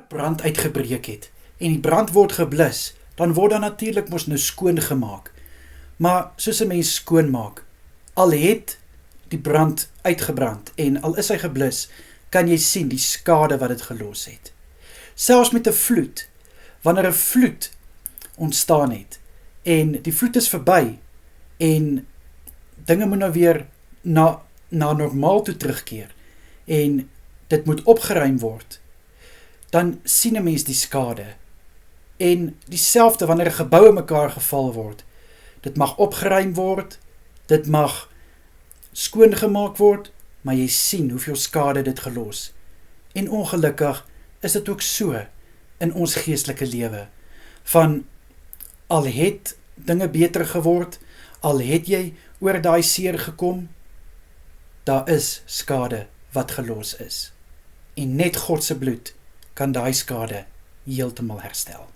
brand uitgebreek het en die brand word geblus, dan word dan natuurlik mos nou skoon gemaak. Maar soos 'n mens skoon maak, al het die brand uitgebrand en al is hy geblus, kan jy sien die skade wat dit gelos het. Selfs met 'n vloed, wanneer 'n vloed ontstaan het en die vloed is verby en dinge moet nou weer na normaal toe terugkeer en dit moet opgeruim word, dan sien 'n mens die skade. En dieselfde wanneer 'n gebou in mekaar geval word, dit mag opgeruim word, dit mag skoongemaak word, maar jy sien hoeveel skade dit gelos. En ongelukkig is dit ook so in ons geestelike lewe, van al het dinge beter geword, al het jy oor daai seer gekom, daar is skade wat gelos is. En net God se bloed kan daai skade heeltemal herstel.